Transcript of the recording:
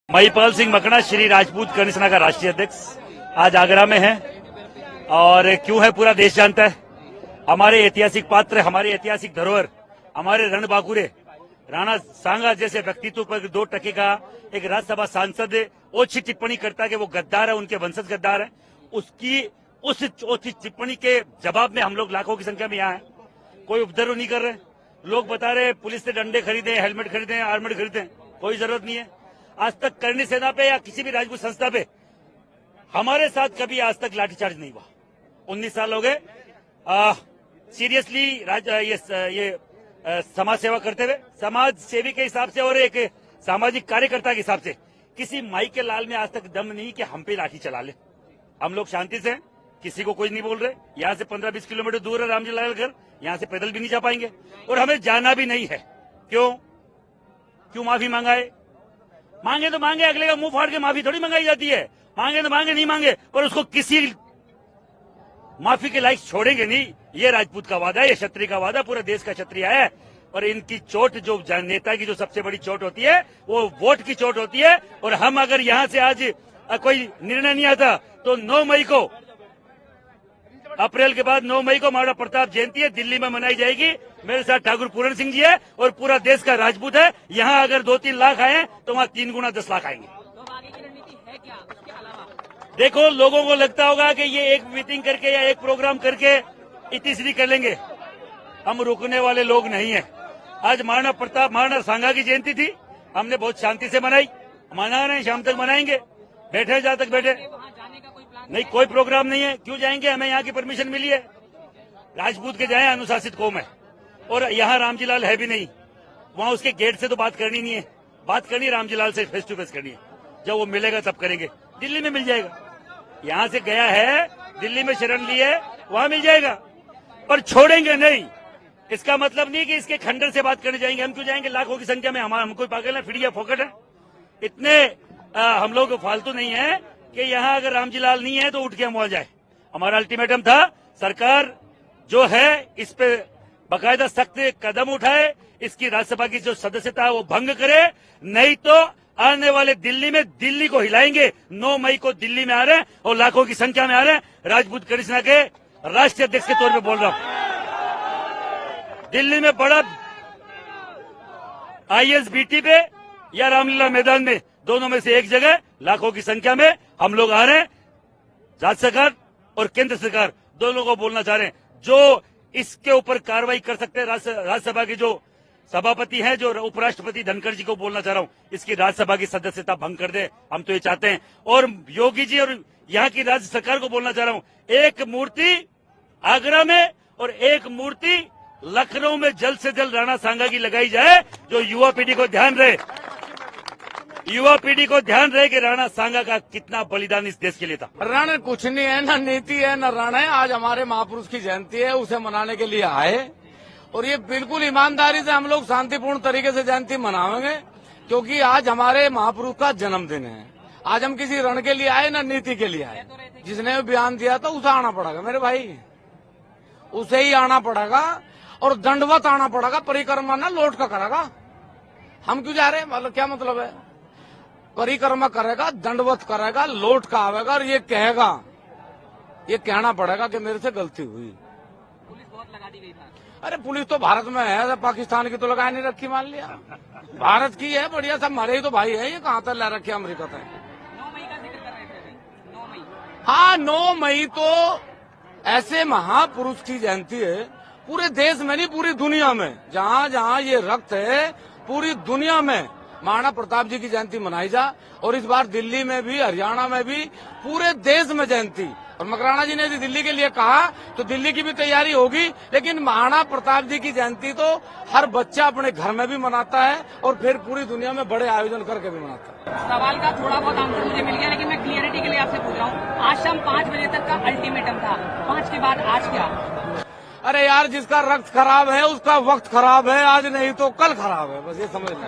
महिपाल सिंह मकड़ा श्री राजपूत कर्ण सेना का राष्ट्रीय अध्यक्ष आज आगरा में है और क्यों है पूरा देश जानता है। हमारे ऐतिहासिक पात्र, हमारी ऐतिहासिक धरोहर, हमारे रणबांकुरे राणा सांगा जैसे व्यक्तित्व पर 2 टके का एक राज्यसभा सांसद ओछी टिप्पणी करता है कि वो गद्दार है, उनके वंशज गद्दार है। उसकी उस ओछी टिप्पणी के जवाब में हम लोग लाखों की संख्या में यहाँ है। कोई उपद्रव नहीं कर रहे। लोग बता रहे पुलिस से डंडे खरीदे, हेलमेट खरीदे, आर्मेड खरीदे, कोई जरूरत नहीं है। आज तक करणी सेना पे या किसी भी राजपूत संस्था पे हमारे साथ कभी आज तक लाठीचार्ज नहीं हुआ। 19 साल हो गए सीरियसली ये समाज सेवा करते हुए, समाज सेवी के हिसाब से और एक सामाजिक कार्यकर्ता के हिसाब से किसी माई के लाल में आज तक दम नहीं कि हम पे लाठी चला ले। हम लोग शांति से, किसी को कोई नहीं बोल रहे। यहाँ से 15-20 किलोमीटर दूर है रामजी लाल घर, यहाँ से पैदल भी नहीं जा पाएंगे और हमें जाना भी नहीं है। क्यों माफी मांगाए? मांगे तो मांगे, अगले का मुंह फाड़ के माफी थोड़ी मंगाई जाती है। मांगे तो मांगे, नहीं मांगे पर उसको किसी माफी के लायक छोड़ेंगे नहीं। ये राजपूत का वादा है, ये क्षत्रिय का वादा, पूरे देश का क्षत्रिय है। और इनकी चोट, जो नेता की जो सबसे बड़ी चोट होती है वो वोट की चोट होती है। और हम अगर यहाँ से आज कोई निर्णय नहीं आता तो 9 मई को, अप्रैल के बाद 9 मई को महाराणा प्रताप जयंती है, दिल्ली में मनाई जाएगी। मेरे साथ ठाकुर पूरण सिंह जी है और पूरा देश का राजपूत है। यहाँ अगर 2-3 लाख आए तो वहाँ 3 गुना 10 लाख आएंगे। तो आगे की रणनीति है क्या इसके अलावा? देखो, लोगों को लगता होगा कि ये एक मीटिंग करके या एक प्रोग्राम करके इतिश्री कर लेंगे। हम रुकने वाले लोग नहीं है। आज महाराणा प्रताप, महाराणा सांगा की जयंती थी, हमने बहुत शांति से मनाई, मना रहे हैं, शाम तक मनाएंगे। बैठे जहाँ तक बैठे, वहाँ जाने का कोई प्लान नहीं, कोई प्रोग्राम नहीं है। क्यों जाएंगे? हमें यहाँ की परमिशन मिली है। राजपूत के जाए, अनुशासित कौम है और यहाँ रामजी लाल है भी नहीं। वहाँ उसके गेट से तो बात करनी नहीं है, बात करनी रामजी लाल से फेस टू फेस करनी है। जब वो मिलेगा तब करेंगे। दिल्ली में मिल जाएगा। यहाँ से गया है, दिल्ली में शरण ली है, वहाँ मिल जाएगा, पर छोड़ेंगे नहीं। इसका मतलब नहीं कि इसके खंडर से बात करने जाएंगे। हम क्यों जाएंगे? लाखों की संख्या में हम कोई पागल है, फिर फोकट है। इतने हम लोग फालतू नहीं है कि यहाँ अगर रामजी लाल नहीं है तो उठ के हम वहां जाए। हमारा अल्टीमेटम था, सरकार जो है इस पे बाकायदा सख्त कदम उठाए, इसकी राज्यसभा की जो सदस्यता है वो भंग करे, नहीं तो आने वाले दिल्ली में दिल्ली को हिलाएंगे। 9 मई को दिल्ली में आ रहे हैं और लाखों की संख्या में आ रहे हैं। राजपूत कर्ण सेना के राष्ट्रीय अध्यक्ष के तौर पर बोल रहा हूं, दिल्ली में बड़ा ISBT पे या रामलीला मैदान में, दोनों में से एक जगह लाखों की संख्या में हम लोग आ रहे हैं। राज्य सरकार और केंद्र सरकार दोनों को बोलना चाह रहे हैं, जो इसके ऊपर कार्रवाई कर सकते हैं। राज्यसभा के जो सभापति हैं, जो उपराष्ट्रपति धनखड़ जी को बोलना चाह रहा हूं, इसकी राज्यसभा की सदस्यता भंग कर दे। हम तो ये चाहते हैं। और योगी जी और यहाँ की राज्य सरकार को बोलना चाह रहा हूं, एक मूर्ति आगरा में और एक मूर्ति लखनऊ में जल्द से जल्द राणा सांगा की लगाई जाए। जो युवा पीढ़ी को ध्यान रहे, कि राणा सांगा का कितना बलिदान इस देश के लिए था। रण कुछ नहीं है, न नीति है, न रण है। आज हमारे महापुरुष की जयंती है, उसे मनाने के लिए आए और ये बिल्कुल ईमानदारी से हम लोग शांतिपूर्ण तरीके से जयंती मनाएंगे, क्योंकि आज हमारे महापुरुष का जन्मदिन है। आज हम किसी रण के लिए आए, न नीति के लिए आए। जिसने बयान दिया था उसे आना पड़ेगा मेरे भाई, उसे ही आना पड़ेगा और दंडवत आना पड़ेगा। परिक्रमा ना लौट का करेगा। हम क्यों जा रहे हैं? मतलब क्या मतलब है? परिक्रमा करेगा, दंडवत करेगा, लौट का आवेगा और ये कहेगा, ये कहना पड़ेगा कि मेरे से गलती हुई। पुलिस बहुत लगा दी गई था। अरे पुलिस तो भारत में है, पाकिस्तान की तो लगाए नहीं रखी, मान लिया। भारत की है, बढ़िया, सब हमारे ही तो भाई है। ये कहाँ तक ला रखी अमरीका तक? 9 मई का जिक्र कर रहे थे अभी। 9 मई, हाँ, 9 मई तो ऐसे महापुरुष की जयंती है, पूरे देश में नहीं पूरी दुनिया में, जहाँ जहाँ ये रक्त है पूरी दुनिया में महाराणा प्रताप जी की जयंती मनाई जा। और इस बार दिल्ली में भी, हरियाणा में भी, पूरे देश में जयंती। और मकराना जी ने दिल्ली के लिए कहा तो दिल्ली की भी तैयारी होगी, लेकिन महाराणा प्रताप जी की जयंती तो हर बच्चा अपने घर में भी मनाता है और फिर पूरी दुनिया में बड़े आयोजन करके भी मनाता है। सवाल का थोड़ा बहुत आंसर मुझे मिल गया, लेकिन मैं क्लियरिटी के लिए आपसे पूछ रहा हूँ। आज शाम 5 बजे तक का अल्टीमेटम था, 5 के बाद आज क्या? अरे यार, जिसका रक्त खराब है उसका वक्त खराब है, आज नहीं तो कल खराब है, बस ये समझ लेना।